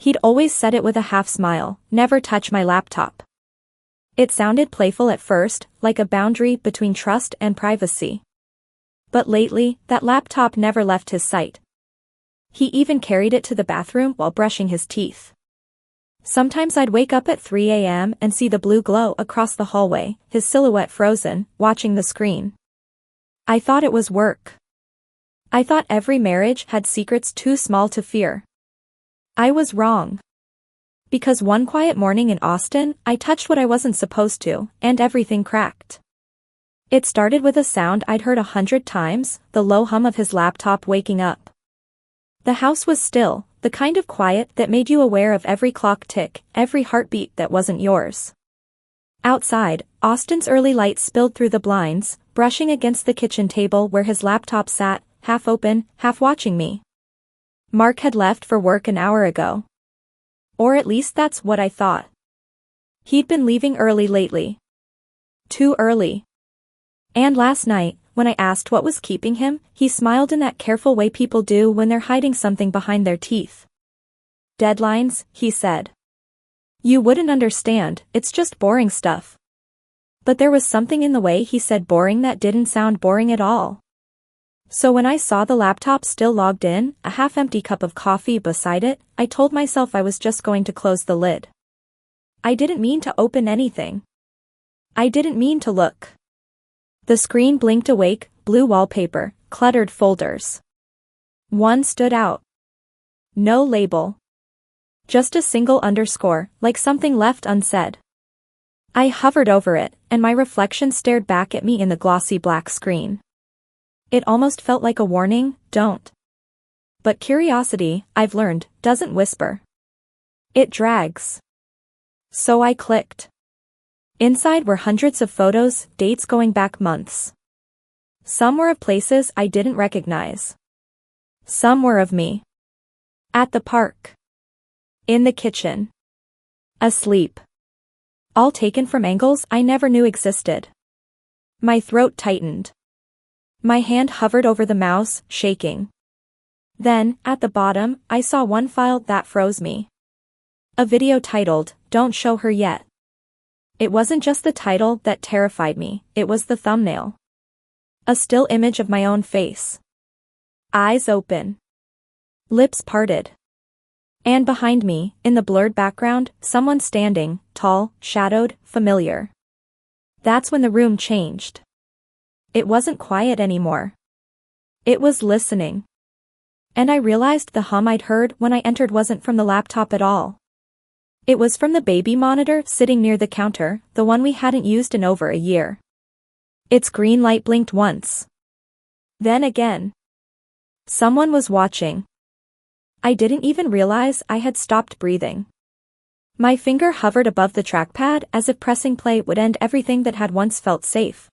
He'd always said it with a half smile, "Never touch my laptop." It sounded playful at first, like a boundary between trust and privacy. But lately, that laptop never left his sight. He even carried it to the bathroom while brushing his teeth. Sometimes I'd wake up at 3 a.m. and see the blue glow across the hallway, his silhouette frozen, watching the screen. I thought it was work. I thought every marriage had secrets too small to fear. I was wrong. Because one quiet morning in Austin, I touched what I wasn't supposed to, and everything cracked. It started with a sound I'd heard 100 times, the low hum of his laptop waking up. The house was still, the kind of quiet that made you aware of every clock tick, every heartbeat that wasn't yours. Outside, Austin's early light spilled through the blinds, brushing against the kitchen table where his laptop sat, half open, half watching me. Mark had left for work an hour ago. Or at least that's what I thought. He'd been leaving early lately. Too early. And last night, when I asked what was keeping him, he smiled in that careful way people do when they're hiding something behind their teeth. "Deadlines," he said. "You wouldn't understand, it's just boring stuff." But there was something in the way he said boring that didn't sound boring at all. So when I saw the laptop still logged in, a half-empty cup of coffee beside it, I told myself I was just going to close the lid. I didn't mean to open anything. I didn't mean to look. The screen blinked awake, blue wallpaper, cluttered folders. One stood out. No label. Just a single underscore, like something left unsaid. I hovered over it, and my reflection stared back at me in the glossy black screen. It almost felt like a warning, "Don't." But curiosity, I've learned, doesn't whisper. It drags. So I clicked. Inside were hundreds of photos, dates going back months. Some were of places I didn't recognize. Some were of me. At the park. In the kitchen. Asleep. All taken from angles I never knew existed. My throat tightened. My hand hovered over the mouse, shaking. Then, at the bottom, I saw one file that froze me. A video titled, "Don't Show Her Yet." It wasn't just the title that terrified me, it was the thumbnail. A still image of my own face. Eyes open. Lips parted. And behind me, in the blurred background, someone standing, tall, shadowed, familiar. That's when the room changed. It wasn't quiet anymore. It was listening. And I realized the hum I'd heard when I entered wasn't from the laptop at all. It was from the baby monitor sitting near the counter, the one we hadn't used in over a year. Its green light blinked once. Then again. Someone was watching. I didn't even realize I had stopped breathing. My finger hovered above the trackpad as if pressing play would end everything that had once felt safe.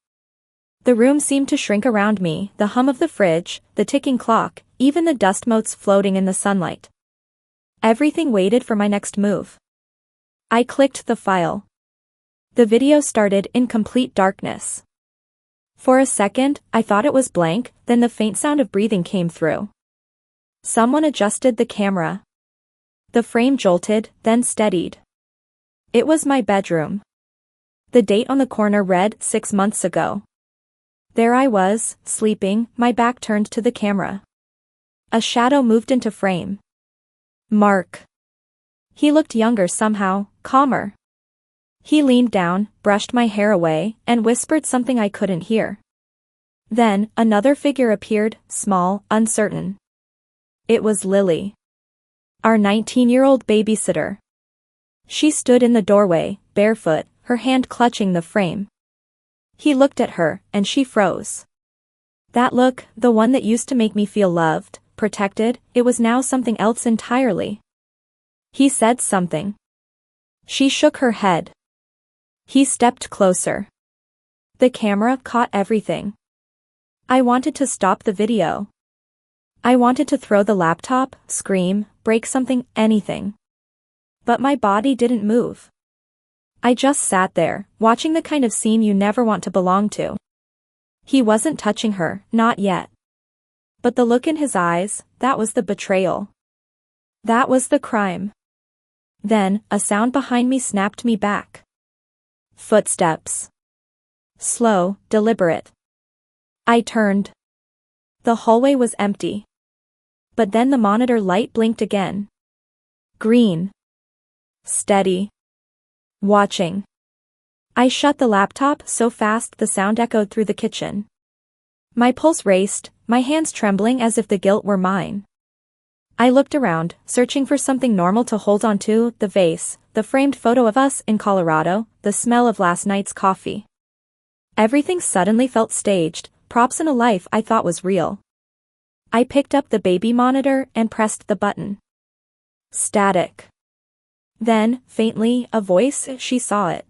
The room seemed to shrink around me, the hum of the fridge, the ticking clock, even the dust motes floating in the sunlight. Everything waited for my next move. I clicked the file. The video started in complete darkness. For a second, I thought it was blank, then the faint sound of breathing came through. Someone adjusted the camera. The frame jolted, then steadied. It was my bedroom. The date on the corner read 6 months ago. There I was, sleeping, my back turned to the camera. A shadow moved into frame. Mark. He looked younger somehow, calmer. He leaned down, brushed my hair away, and whispered something I couldn't hear. Then, another figure appeared, small, uncertain. It was Lily. Our 19-year-old babysitter. She stood in the doorway, barefoot, her hand clutching the frame. He looked at her, and she froze. That look, the one that used to make me feel loved, protected, it was now something else entirely. He said something. She shook her head. He stepped closer. The camera caught everything. I wanted to stop the video. I wanted to throw the laptop, scream, break something, anything. But my body didn't move. I just sat there, watching the kind of scene you never want to belong to. He wasn't touching her, not yet. But the look in his eyes, that was the betrayal. That was the crime. Then, a sound behind me snapped me back. Footsteps. Slow, deliberate. I turned. The hallway was empty. But then the monitor light blinked again. Green. Steady. Watching. I shut the laptop so fast the sound echoed through the kitchen. My pulse raced, my hands trembling as if the guilt were mine. I looked around, searching for something normal to hold on to, the vase, the framed photo of us in Colorado, the smell of last night's coffee. Everything suddenly felt staged, props in a life I thought was real. I picked up the baby monitor and pressed the button. Static. Then, faintly, a voice, she saw it.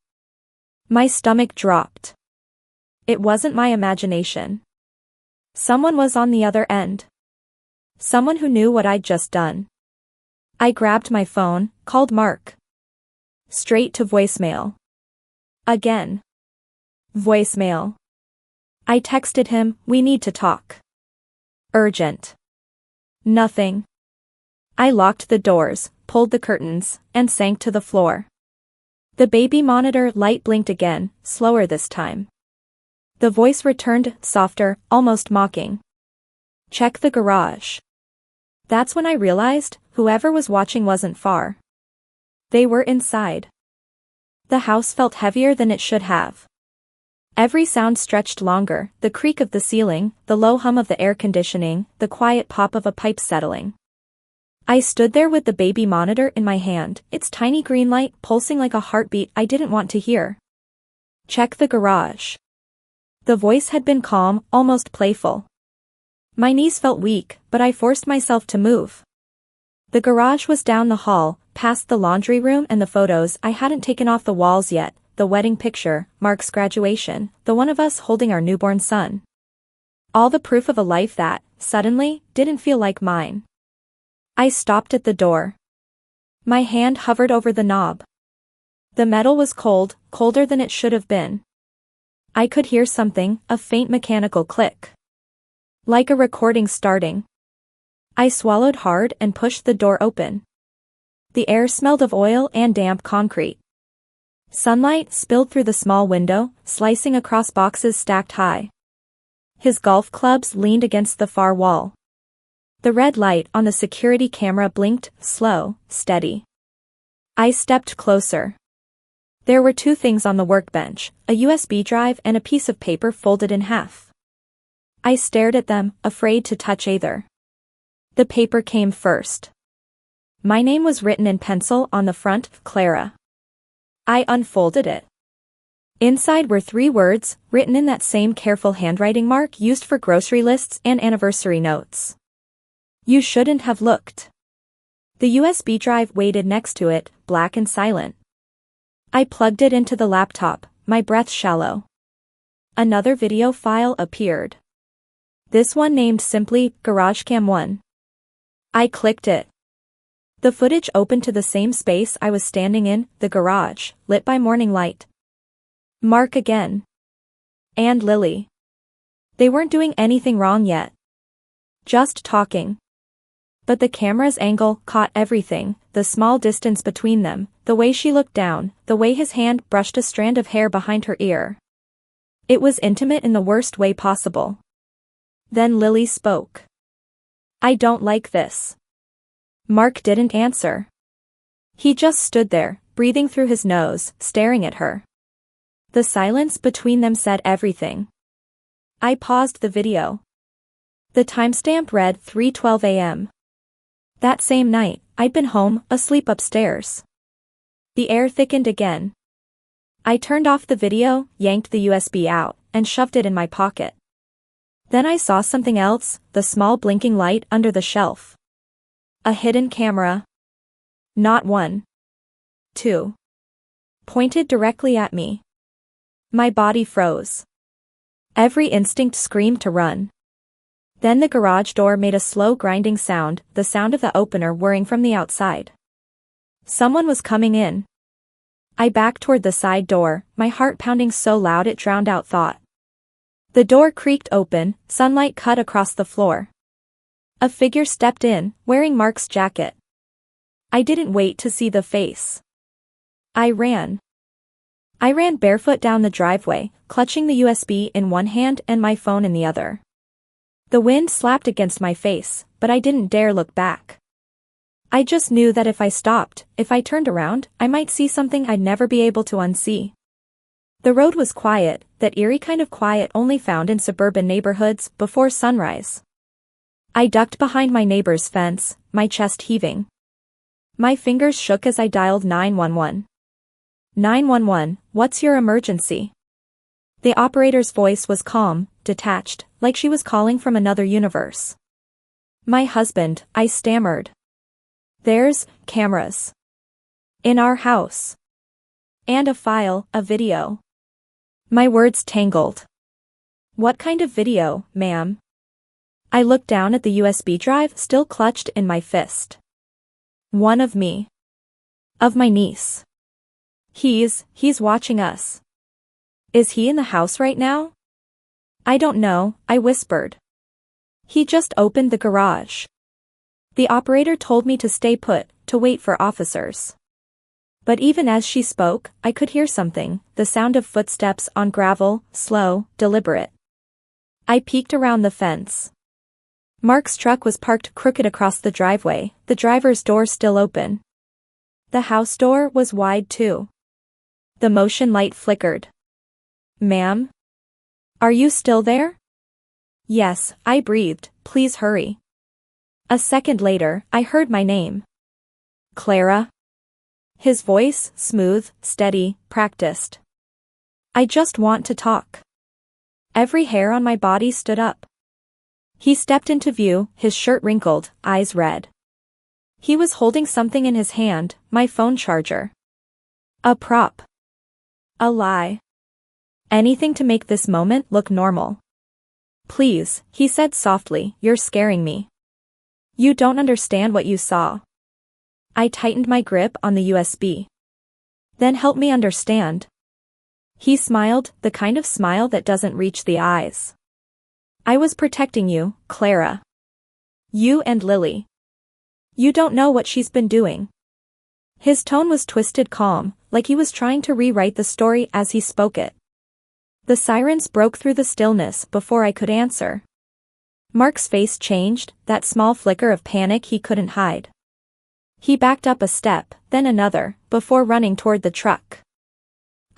My stomach dropped. It wasn't my imagination. Someone was on the other end. Someone who knew what I'd just done. I grabbed my phone, called Mark. Straight to voicemail. Again. Voicemail. I texted him, we need to talk. Urgent. Nothing. I locked the doors, pulled the curtains, and sank to the floor. The baby monitor light blinked again, slower this time. The voice returned, softer, almost mocking. Check the garage. That's when I realized, whoever was watching wasn't far. They were inside. The house felt heavier than it should have. Every sound stretched longer, the creak of the ceiling, the low hum of the air conditioning, the quiet pop of a pipe settling. I stood there with the baby monitor in my hand, its tiny green light pulsing like a heartbeat I didn't want to hear. Check the garage. The voice had been calm, almost playful. My knees felt weak, but I forced myself to move. The garage was down the hall, past the laundry room and the photos I hadn't taken off the walls yet, the wedding picture, Mark's graduation, the one of us holding our newborn son. All the proof of a life that, suddenly, didn't feel like mine. I stopped at the door. My hand hovered over the knob. The metal was cold, colder than it should have been. I could hear something, a faint mechanical click. Like a recording starting. I swallowed hard and pushed the door open. The air smelled of oil and damp concrete. Sunlight spilled through the small window, slicing across boxes stacked high. His golf clubs leaned against the far wall. The red light on the security camera blinked, slow, steady. I stepped closer. There were two things on the workbench, a USB drive and a piece of paper folded in half. I stared at them, afraid to touch either. The paper came first. My name was written in pencil on the front, Clara. I unfolded it. Inside were 3 words, written in that same careful handwriting Mark used for grocery lists and anniversary notes. You shouldn't have looked. The USB drive waited next to it, black and silent. I plugged it into the laptop, my breath shallow. Another video file appeared. This one named simply, GarageCam 1. I clicked it. The footage opened to the same space I was standing in, the garage, lit by morning light. Mark again. And Lily. They weren't doing anything wrong yet. Just talking. But the camera's angle caught everything, the small distance between them, the way she looked down, the way his hand brushed a strand of hair behind her ear. It was intimate in the worst way possible. Then Lily spoke. I don't like this. Mark didn't answer. He just stood there, breathing through his nose, staring at her. The silence between them said everything. I paused the video. The timestamp read 3:12 a.m. That same night, I'd been home, asleep upstairs. The air thickened again. I turned off the video, yanked the USB out, and shoved it in my pocket. Then I saw something else, the small blinking light under the shelf. A hidden camera. Not 1. 2. Pointed directly at me. My body froze. Every instinct screamed to run. Then the garage door made a slow grinding sound, the sound of the opener whirring from the outside. Someone was coming in. I backed toward the side door, my heart pounding so loud it drowned out thought. The door creaked open, sunlight cut across the floor. A figure stepped in, wearing Mark's jacket. I didn't wait to see the face. I ran. I ran barefoot down the driveway, clutching the USB in one hand and my phone in the other. The wind slapped against my face, but I didn't dare look back. I just knew that if I stopped, if I turned around, I might see something I'd never be able to unsee. The road was quiet, that eerie kind of quiet only found in suburban neighborhoods before sunrise. I ducked behind my neighbor's fence, my chest heaving. My fingers shook as I dialed 911. 911, what's your emergency? The operator's voice was calm, detached, like she was calling from another universe. My husband, I stammered. There's cameras. In our house. And a file, a video. My words tangled. What kind of video, ma'am? I looked down at the USB drive still clutched in my fist. One of me. Of my niece. He's watching us. Is he in the house right now? I don't know, I whispered. He just opened the garage. The operator told me to stay put, to wait for officers. But even as she spoke, I could hear something, the sound of footsteps on gravel, slow, deliberate. I peeked around the fence. Mark's truck was parked crooked across the driveway, the driver's door still open. The house door was wide too. The motion light flickered. Ma'am? Are you still there? Yes, I breathed, please hurry. A second later, I heard my name. Clara? His voice, smooth, steady, practiced. I just want to talk. Every hair on my body stood up. He stepped into view, his shirt wrinkled, eyes red. He was holding something in his hand, my phone charger. A prop. A lie. Anything to make this moment look normal. Please, he said softly, you're scaring me. You don't understand what you saw. I tightened my grip on the USB. Then help me understand. He smiled, the kind of smile that doesn't reach the eyes. I was protecting you, Clara. You and Lily. You don't know what she's been doing. His tone was twisted calm, like he was trying to rewrite the story as he spoke it. The sirens broke through the stillness before I could answer. Mark's face changed, that small flicker of panic he couldn't hide. He backed up a step, then another, before running toward the truck.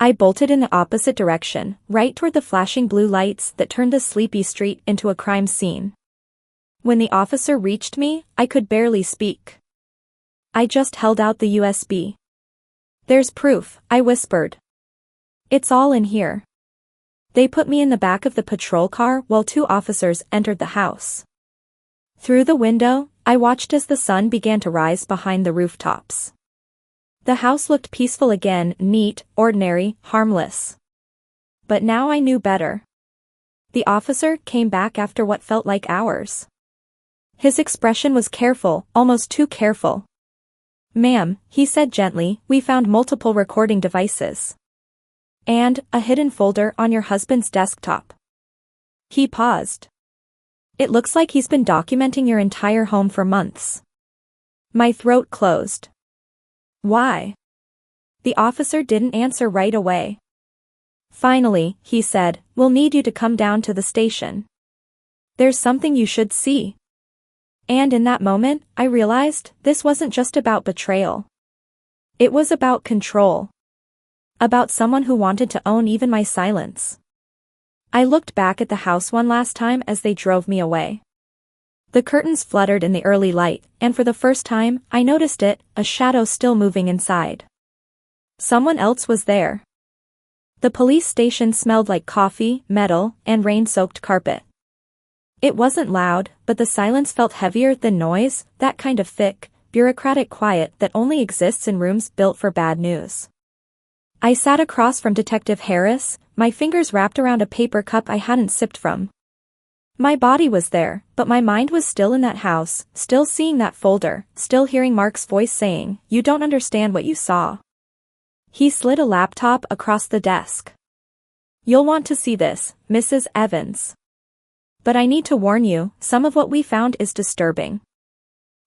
I bolted in the opposite direction, right toward the flashing blue lights that turned a sleepy street into a crime scene. When the officer reached me, I could barely speak. I just held out the USB. There's proof, I whispered. It's all in here. They put me in the back of the patrol car while two officers entered the house. Through the window, I watched as the sun began to rise behind the rooftops. The house looked peaceful again, neat, ordinary, harmless. But now I knew better. The officer came back after what felt like hours. His expression was careful, almost too careful. Ma'am, he said gently, we found multiple recording devices. And a hidden folder on your husband's desktop. He paused. It looks like he's been documenting your entire home for months. My throat closed. Why? The officer didn't answer right away. Finally, he said, we'll need you to come down to the station. There's something you should see. And in that moment, I realized this wasn't just about betrayal. It was about control. About someone who wanted to own even my silence. I looked back at the house one last time as they drove me away. The curtains fluttered in the early light, and for the first time, I noticed it, a shadow still moving inside. Someone else was there. The police station smelled like coffee, metal, and rain-soaked carpet. It wasn't loud, but the silence felt heavier than noise, that kind of thick, bureaucratic quiet that only exists in rooms built for bad news. I sat across from Detective Harris, my fingers wrapped around a paper cup I hadn't sipped from. My body was there, but my mind was still in that house, still seeing that folder, still hearing Mark's voice saying, you don't understand what you saw. He slid a laptop across the desk. You'll want to see this, Mrs. Evans. But I need to warn you, some of what we found is disturbing.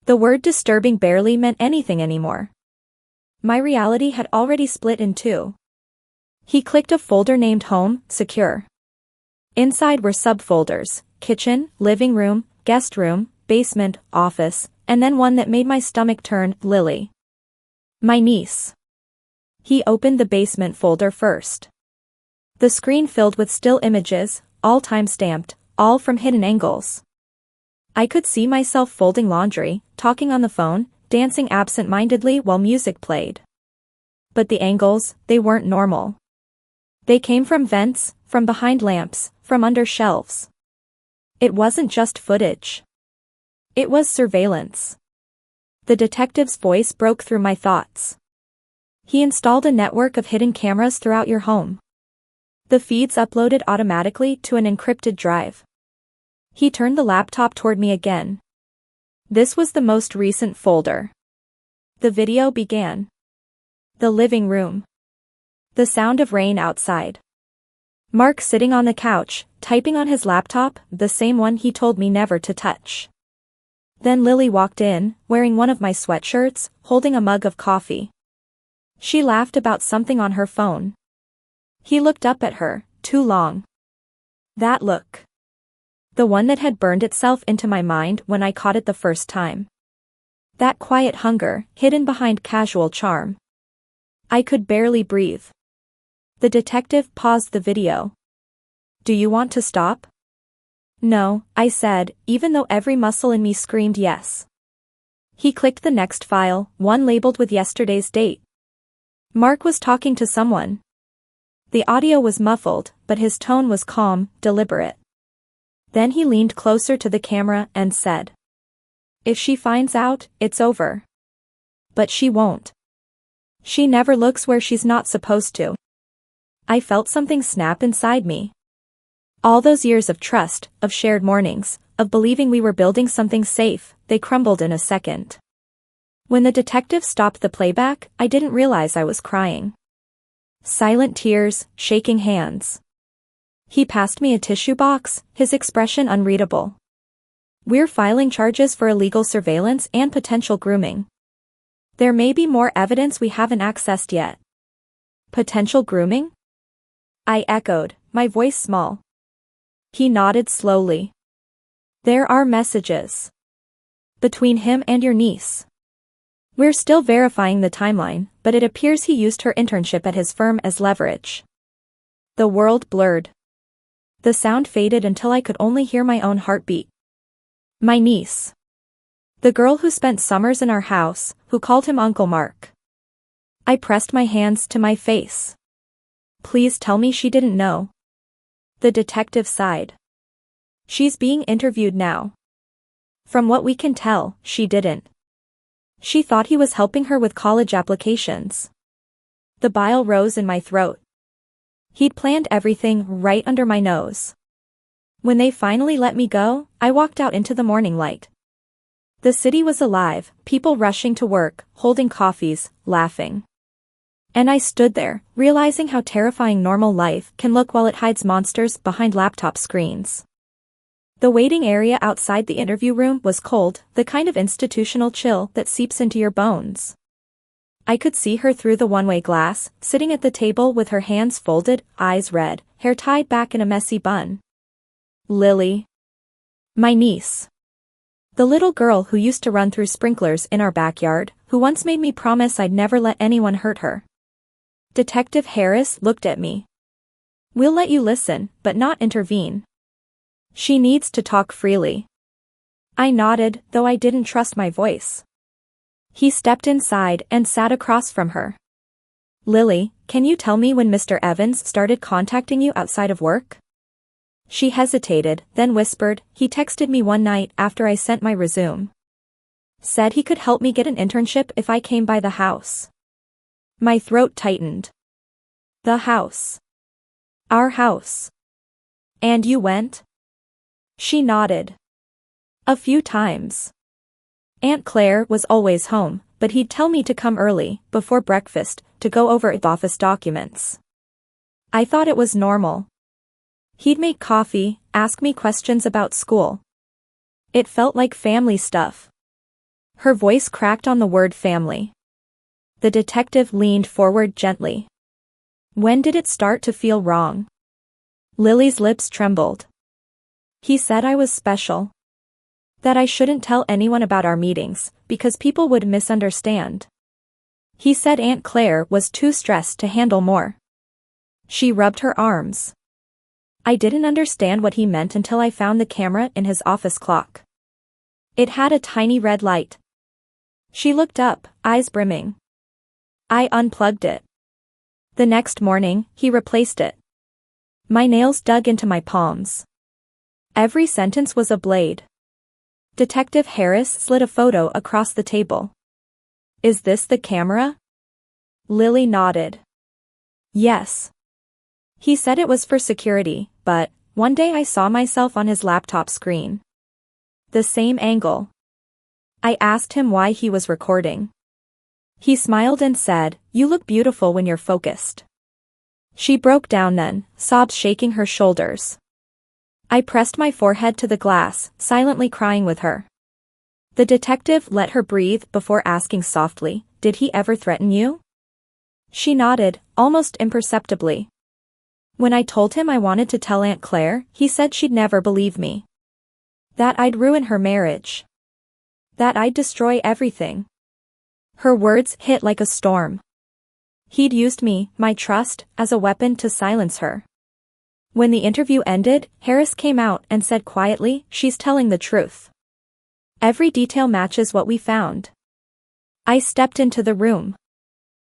The word disturbing barely meant anything anymore. My reality had already split in two. He clicked a folder named Home, Secure. Inside were subfolders: kitchen, living room, guest room, basement, office, and then one that made my stomach turn: Lily. My niece. He opened the basement folder first. The screen filled with still images, all time-stamped, all from hidden angles. I could see myself folding laundry, talking on the phone, dancing absent-mindedly while music played. But the angles, they weren't normal. They came from vents, from behind lamps, from under shelves. It wasn't just footage. It was surveillance. The detective's voice broke through my thoughts. He installed a network of hidden cameras throughout your home. The feeds uploaded automatically to an encrypted drive. He turned the laptop toward me again. This was the most recent folder. The video began. The living room. The sound of rain outside. Mark sitting on the couch, typing on his laptop, the same one he told me never to touch. Then Lily walked in, wearing one of my sweatshirts, holding a mug of coffee. She laughed about something on her phone. He looked up at her, too long. That look. The one that had burned itself into my mind when I caught it the first time. That quiet hunger, hidden behind casual charm. I could barely breathe. The detective paused the video. Do you want to stop? No, I said, even though every muscle in me screamed yes. He clicked the next file, one labeled with yesterday's date. Mark was talking to someone. The audio was muffled, but his tone was calm, deliberate. Then he leaned closer to the camera and said, "If she finds out, it's over. But she won't. She never looks where she's not supposed to." I felt something snap inside me. All those years of trust, of shared mornings, of believing we were building something safe, they crumbled in a second. When the detective stopped the playback, I didn't realize I was crying. Silent tears, shaking hands. He passed me a tissue box, his expression unreadable. "We're filing charges for illegal surveillance and potential grooming. There may be more evidence we haven't accessed yet." "Potential grooming?" I echoed, my voice small. He nodded slowly. "There are messages. Between him and your niece. We're still verifying the timeline, but it appears he used her internship at his firm as leverage." The world blurred. The sound faded until I could only hear my own heartbeat. My niece. The girl who spent summers in our house, who called him Uncle Mark. I pressed my hands to my face. Please tell me she didn't know. The detective sighed. "She's being interviewed now. From what we can tell, she didn't. She thought he was helping her with college applications." The bile rose in my throat. He'd planned everything right under my nose. When they finally let me go, I walked out into the morning light. The city was alive, people rushing to work, holding coffees, laughing. And I stood there, realizing how terrifying normal life can look while it hides monsters behind laptop screens. The waiting area outside the interview room was cold, the kind of institutional chill that seeps into your bones. I could see her through the one-way glass, sitting at the table with her hands folded, eyes red, hair tied back in a messy bun. Lily. My niece. The little girl who used to run through sprinklers in our backyard, who once made me promise I'd never let anyone hurt her. Detective Harris looked at me. "We'll let you listen, but not intervene. She needs to talk freely." I nodded, though I didn't trust my voice. He stepped inside and sat across from her. "Lily, can you tell me when Mr. Evans started contacting you outside of work?" She hesitated, then whispered, "He texted me one night after I sent my resume. Said he could help me get an internship if I came by the house." My throat tightened. The house. Our house. "And you went?" She nodded. "A few times. Aunt Claire was always home, but he'd tell me to come early, before breakfast, to go over office documents. I thought it was normal. He'd make coffee, ask me questions about school. It felt like family stuff. Her voice cracked on the word family. The detective leaned forward gently. When did it start to feel wrong? Lily's lips trembled. He said I was special. That I shouldn't tell anyone about our meetings, because people would misunderstand. He said Aunt Claire was too stressed to handle more. She rubbed her arms. I didn't understand what he meant until I found the camera in his office clock. It had a tiny red light. She looked up, eyes brimming. I unplugged it. The next morning, he replaced it. My nails dug into my palms. Every sentence was a blade. Detective Harris slid a photo across the table. Is this the camera? Lily nodded. Yes. He said it was for security, but one day I saw myself on his laptop screen. The same angle. I asked him why he was recording. He smiled and said, "You look beautiful when you're focused." She broke down then, sobs shaking her shoulders. I pressed my forehead to the glass, silently crying with her. The detective let her breathe before asking softly, "Did he ever threaten you?" She nodded, almost imperceptibly. When I told him I wanted to tell Aunt Claire, he said she'd never believe me. That I'd ruin her marriage. That I'd destroy everything. Her words hit like a storm. He'd used me, my trust, as a weapon to silence her. When the interview ended, Harris came out and said quietly, "She's telling the truth. Every detail matches what we found." I stepped into the room.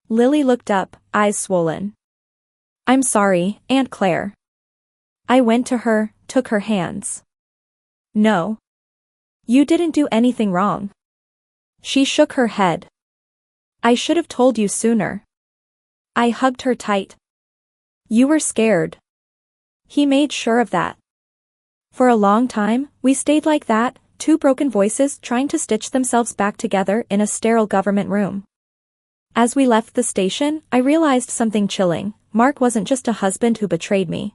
Lily looked up, eyes swollen. "I'm sorry, Aunt Claire." I went to her, took her hands. "No. You didn't do anything wrong." She shook her head. "I should have told you sooner." I hugged her tight. "You were scared." He made sure of that. For a long time, we stayed like that, two broken voices trying to stitch themselves back together in a sterile government room. As we left the station, I realized something chilling. Mark wasn't just a husband who betrayed me.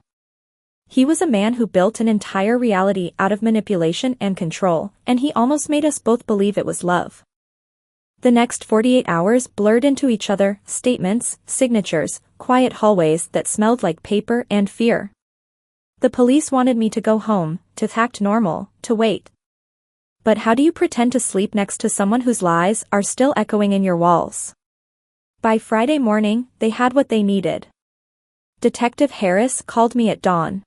He was a man who built an entire reality out of manipulation and control, and he almost made us both believe it was love. The next 48 hours blurred into each other, statements, signatures, quiet hallways that smelled like paper and fear. The police wanted me to go home, to act normal, to wait. But how do you pretend to sleep next to someone whose lies are still echoing in your walls? By Friday morning, they had what they needed. Detective Harris called me at dawn.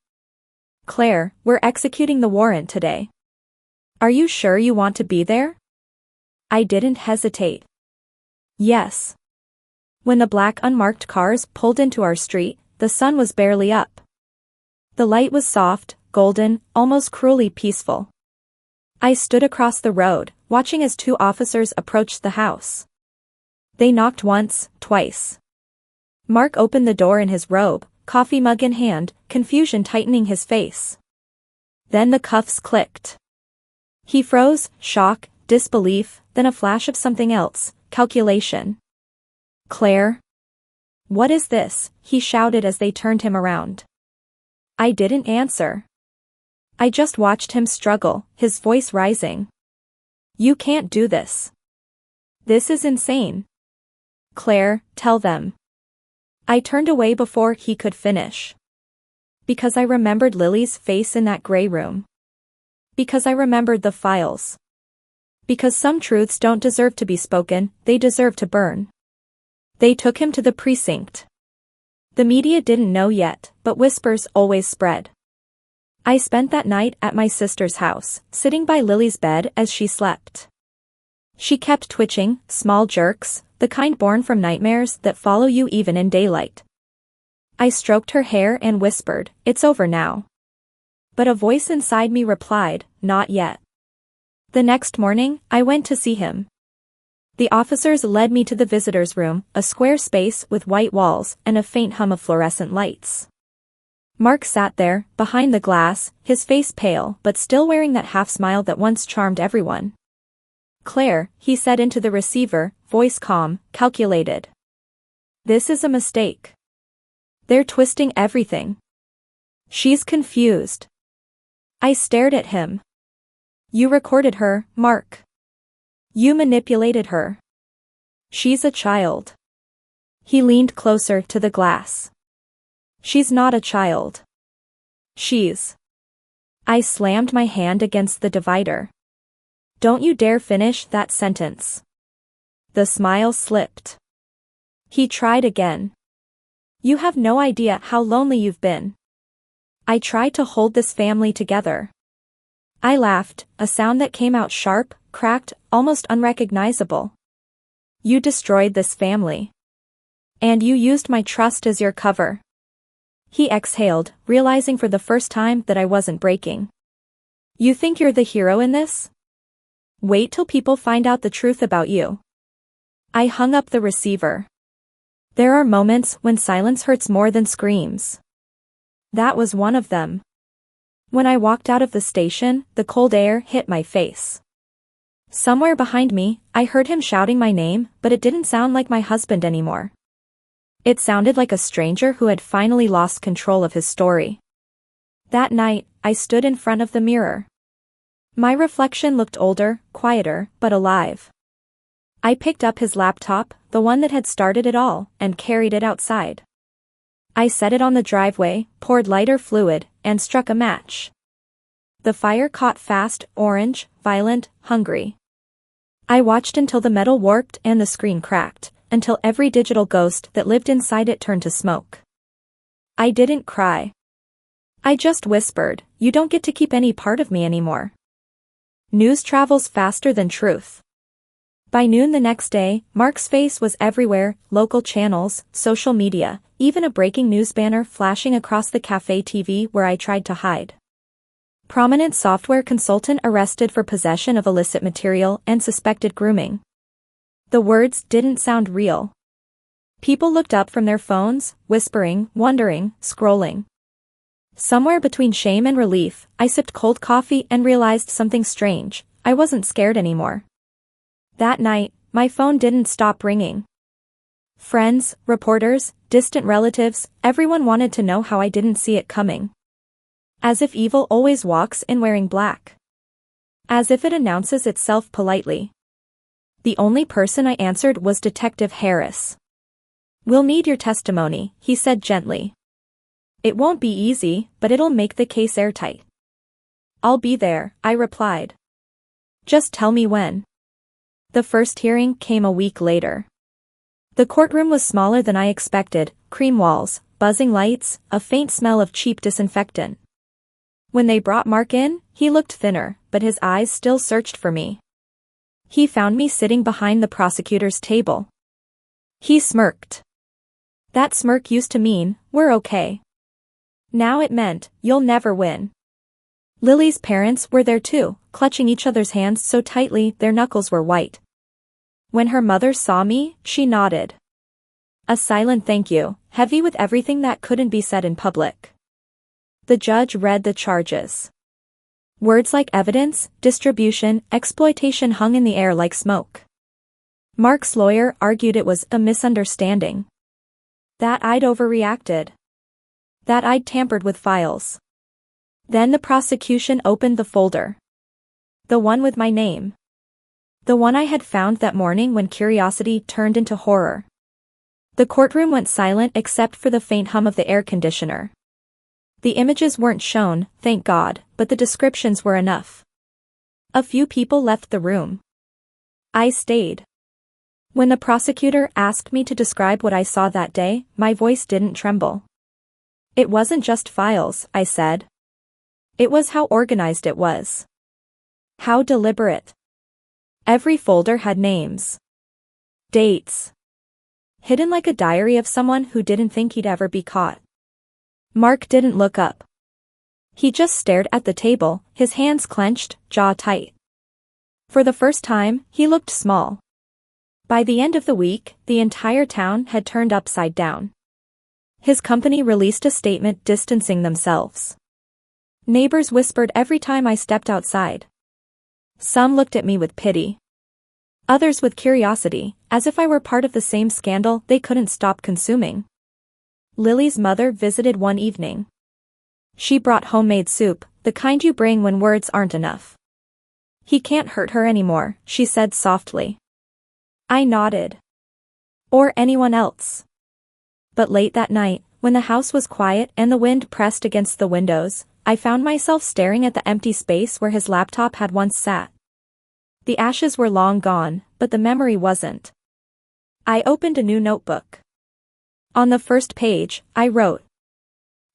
"Claire, we're executing the warrant today. Are you sure you want to be there?" I didn't hesitate. Yes. When the black unmarked cars pulled into our street, the sun was barely up. The light was soft, golden, almost cruelly peaceful. I stood across the road, watching as two officers approached the house. They knocked once, twice. Mark opened the door in his robe, coffee mug in hand, confusion tightening his face. Then the cuffs clicked. He froze, shock, disbelief, then a flash of something else, calculation. "Claire? What is this?" he shouted as they turned him around. I didn't answer. I just watched him struggle, his voice rising. "You can't do this. This is insane. Claire, tell them." I turned away before he could finish. Because I remembered Lily's face in that gray room. Because I remembered the files. Because some truths don't deserve to be spoken, they deserve to burn. They took him to the precinct. The media didn't know yet, but whispers always spread. I spent that night at my sister's house, sitting by Lily's bed as she slept. She kept twitching, small jerks, the kind born from nightmares that follow you even in daylight. I stroked her hair and whispered, "It's over now." But a voice inside me replied, "Not yet." The next morning, I went to see him. The officers led me to the visitor's room, a square space with white walls and a faint hum of fluorescent lights. Mark sat there, behind the glass, his face pale but still wearing that half smile that once charmed everyone. "Claire," he said into the receiver, voice calm, calculated. "This is a mistake. They're twisting everything. She's confused." I stared at him. "You recorded her, Mark. You manipulated her. She's a child. He leaned closer to the glass. She's not a child. She's. I slammed my hand against the divider. Don't you dare finish that sentence. The smile slipped. He tried again. You have no idea how lonely you've been. I tried to hold this family together. I laughed, a sound that came out sharp, cracked, almost unrecognizable. You destroyed this family. And you used my trust as your cover. He exhaled, realizing for the first time that I wasn't breaking. You think you're the hero in this? Wait till people find out the truth about you. I hung up the receiver. There are moments when silence hurts more than screams. That was one of them. When I walked out of the station, the cold air hit my face. Somewhere behind me, I heard him shouting my name, but it didn't sound like my husband anymore. It sounded like a stranger who had finally lost control of his story. That night, I stood in front of the mirror. My reflection looked older, quieter, but alive. I picked up his laptop, the one that had started it all, and carried it outside. I set it on the driveway, poured lighter fluid, and struck a match. The fire caught fast, orange, violent, hungry. I watched until the metal warped and the screen cracked, until every digital ghost that lived inside it turned to smoke. I didn't cry. I just whispered, you don't get to keep any part of me anymore. News travels faster than truth. By noon the next day, Mark's face was everywhere, local channels, social media, even a breaking news banner flashing across the cafe TV where I tried to hide. Prominent software consultant arrested for possession of illicit material and suspected grooming. The words didn't sound real. People looked up from their phones, whispering, wondering, scrolling. Somewhere between shame and relief, I sipped cold coffee and realized something strange. I wasn't scared anymore. That night, my phone didn't stop ringing. Friends, reporters, distant relatives, everyone wanted to know how I didn't see it coming. As if evil always walks in wearing black. As if it announces itself politely. The only person I answered was Detective Harris. We'll need your testimony, he said gently. It won't be easy, but it'll make the case airtight. I'll be there, I replied. Just tell me when. The first hearing came a week later. The courtroom was smaller than I expected, cream walls, buzzing lights, a faint smell of cheap disinfectant. When they brought Mark in, he looked thinner, but his eyes still searched for me. He found me sitting behind the prosecutor's table. He smirked. That smirk used to mean, we're okay. Now it meant, you'll never win. Lily's parents were there too, clutching each other's hands so tightly their knuckles were white. When her mother saw me, she nodded. A silent thank you, heavy with everything that couldn't be said in public. The judge read the charges. Words like evidence, distribution, exploitation hung in the air like smoke. Mark's lawyer argued it was a misunderstanding. That I'd overreacted. That I'd tampered with files. Then the prosecution opened the folder. The one with my name. The one I had found that morning when curiosity turned into horror. The courtroom went silent except for the faint hum of the air conditioner. The images weren't shown, thank God, but the descriptions were enough. A few people left the room. I stayed. When the prosecutor asked me to describe what I saw that day, my voice didn't tremble. It wasn't just files, I said. It was how organized it was. How deliberate. Every folder had names. Dates. Hidden like a diary of someone who didn't think he'd ever be caught. Mark didn't look up. He just stared at the table, his hands clenched, jaw tight. For the first time, he looked small. By the end of the week, the entire town had turned upside down. His company released a statement distancing themselves. Neighbors whispered every time I stepped outside. Some looked at me with pity. Others with curiosity, as if I were part of the same scandal they couldn't stop consuming. Lily's mother visited one evening. She brought homemade soup, the kind you bring when words aren't enough. He can't hurt her anymore, she said softly. I nodded. Or anyone else. But late that night, when the house was quiet and the wind pressed against the windows, I found myself staring at the empty space where his laptop had once sat. The ashes were long gone, but the memory wasn't. I opened a new notebook. On the first page, I wrote,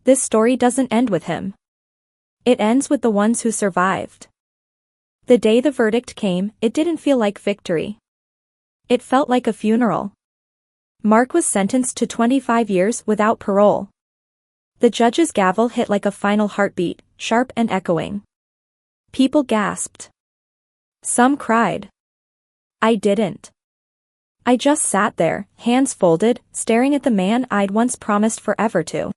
"This story doesn't end with him. It ends with the ones who survived." The day the verdict came, it didn't feel like victory. It felt like a funeral. Mark was sentenced to 25 years without parole. The judge's gavel hit like a final heartbeat, sharp and echoing. People gasped. Some cried. I didn't. I just sat there, hands folded, staring at the man I'd once promised forever to.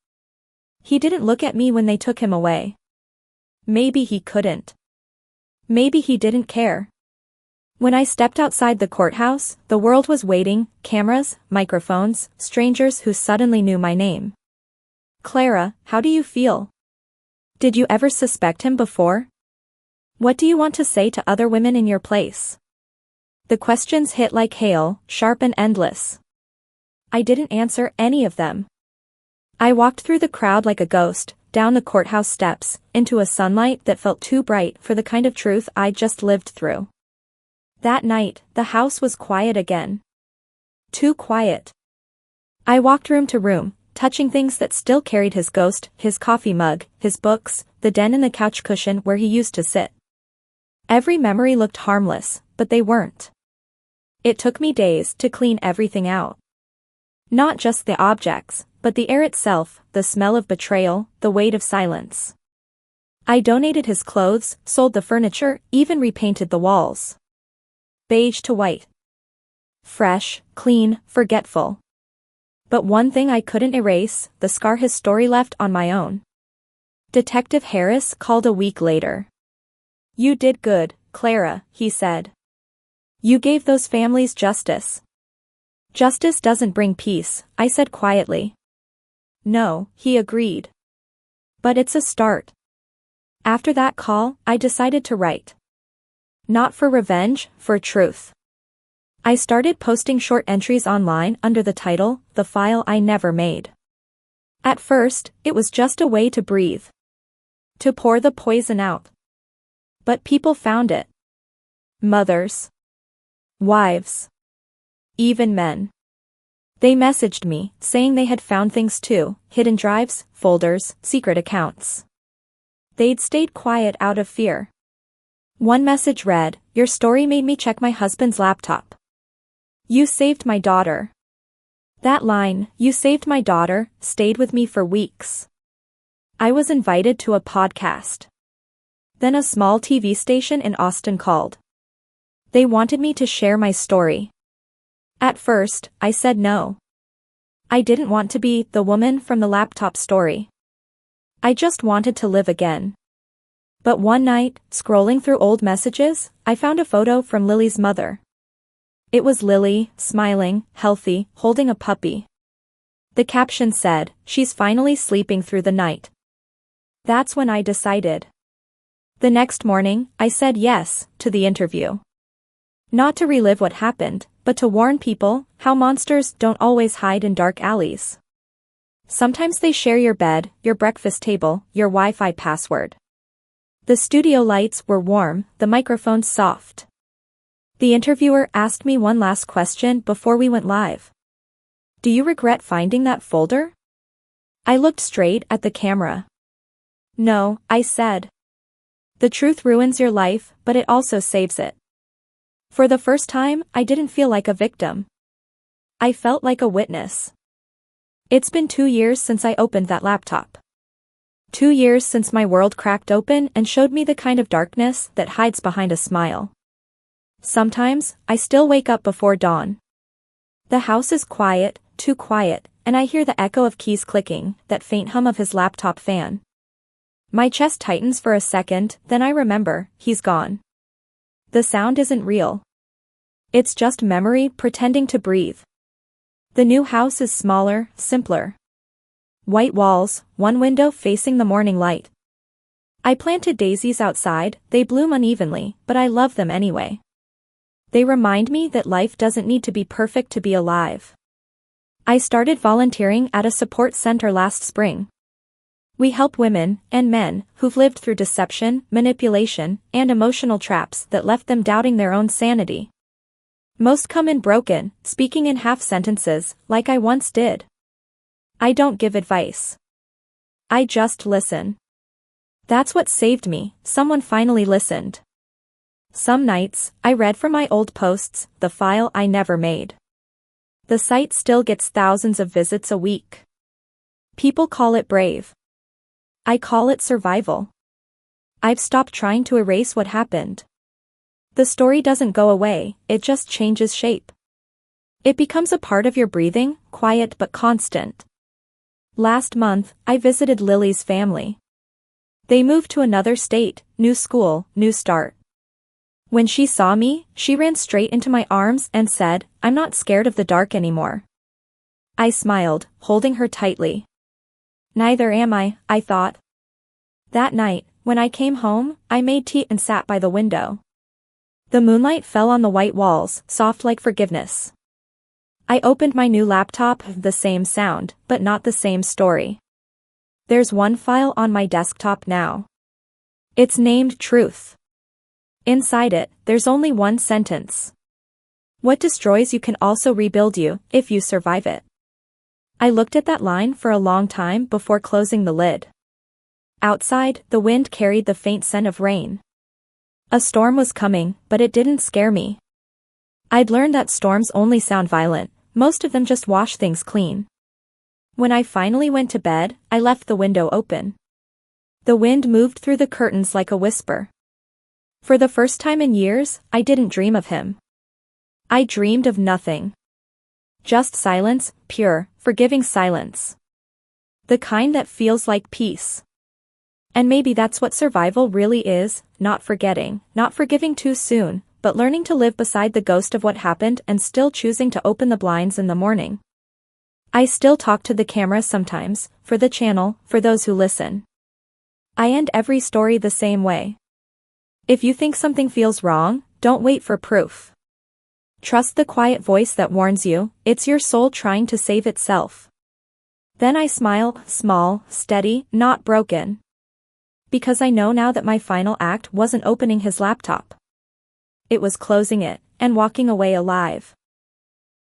He didn't look at me when they took him away. Maybe he couldn't. Maybe he didn't care. When I stepped outside the courthouse, the world was waiting, cameras, microphones, strangers who suddenly knew my name. Clara, how do you feel? Did you ever suspect him before? What do you want to say to other women in your place? The questions hit like hail, sharp and endless. I didn't answer any of them. I walked through the crowd like a ghost, down the courthouse steps, into a sunlight that felt too bright for the kind of truth I'd just lived through. That night, the house was quiet again. Too quiet. I walked room to room, touching things that still carried his ghost, his coffee mug, his books, the den in the couch cushion where he used to sit. Every memory looked harmless, but they weren't. It took me days to clean everything out. Not just the objects, but the air itself, the smell of betrayal, the weight of silence. I donated his clothes, sold the furniture, even repainted the walls. Beige to white. Fresh, clean, forgetful. But one thing I couldn't erase, the scar his story left on my own. Detective Harris called a week later. You did good, Clara, he said. You gave those families justice. Justice doesn't bring peace, I said quietly. No, he agreed. But it's a start. After that call, I decided to write. Not for revenge, for truth. I started posting short entries online under the title, The File I Never Made. At first, it was just a way to breathe. To pour the poison out. But people found it. Mothers. Wives. Even men. They messaged me, saying they had found things too, hidden drives, folders, secret accounts. They'd stayed quiet out of fear. One message read, "Your story made me check my husband's laptop. You saved my daughter." That line, "You saved my daughter," stayed with me for weeks. I was invited to a podcast. Then a small TV station in Austin called. They wanted me to share my story. At first, I said no. I didn't want to be the woman from the laptop story. I just wanted to live again. But one night, scrolling through old messages, I found a photo from Lily's mother. It was Lily, smiling, healthy, holding a puppy. The caption said, "She's finally sleeping through the night." That's when I decided. The next morning, I said yes to the interview. Not to relive what happened, but to warn people how monsters don't always hide in dark alleys. Sometimes they share your bed, your breakfast table, your Wi-Fi password. The studio lights were warm, the microphones soft. The interviewer asked me one last question before we went live. Do you regret finding that folder? I looked straight at the camera. No, I said. The truth ruins your life, but it also saves it. For the first time, I didn't feel like a victim. I felt like a witness. It's been 2 years since I opened that laptop. 2 years since my world cracked open and showed me the kind of darkness that hides behind a smile. Sometimes, I still wake up before dawn. The house is quiet, too quiet, and I hear the echo of keys clicking, that faint hum of his laptop fan. My chest tightens for a second, then I remember, he's gone. The sound isn't real. It's just memory pretending to breathe. The new house is smaller, simpler. White walls, one window facing the morning light. I planted daisies outside, they bloom unevenly, but I love them anyway. They remind me that life doesn't need to be perfect to be alive. I started volunteering at a support center last spring. We help women and men who've lived through deception, manipulation, and emotional traps that left them doubting their own sanity. Most come in broken, speaking in half sentences, like I once did. I don't give advice. I just listen. That's what saved me, someone finally listened. Some nights, I read from my old posts, the file I never made. The site still gets thousands of visits a week. People call it brave. I call it survival. I've stopped trying to erase what happened. The story doesn't go away, it just changes shape. It becomes a part of your breathing, quiet but constant. Last month, I visited Lily's family. They moved to another state, new school, new start. When she saw me, she ran straight into my arms and said, "I'm not scared of the dark anymore." I smiled, holding her tightly. Neither am I thought. That night, when I came home, I made tea and sat by the window. The moonlight fell on the white walls, soft like forgiveness. I opened my new laptop, the same sound, but not the same story. There's one file on my desktop now. It's named Truth. Inside it, there's only one sentence. What destroys you can also rebuild you, if you survive it. I looked at that line for a long time before closing the lid. Outside, the wind carried the faint scent of rain. A storm was coming, but it didn't scare me. I'd learned that storms only sound violent, most of them just wash things clean. When I finally went to bed, I left the window open. The wind moved through the curtains like a whisper. For the first time in years, I didn't dream of him. I dreamed of nothing. Just silence, pure, forgiving silence. The kind that feels like peace. And maybe that's what survival really is, not forgetting, not forgiving too soon, but learning to live beside the ghost of what happened and still choosing to open the blinds in the morning. I still talk to the camera sometimes, for the channel, for those who listen. I end every story the same way. If you think something feels wrong, don't wait for proof. Trust the quiet voice that warns you, it's your soul trying to save itself. Then I smile, small, steady, not broken. Because I know now that my final act wasn't opening his laptop. It was closing it, and walking away alive.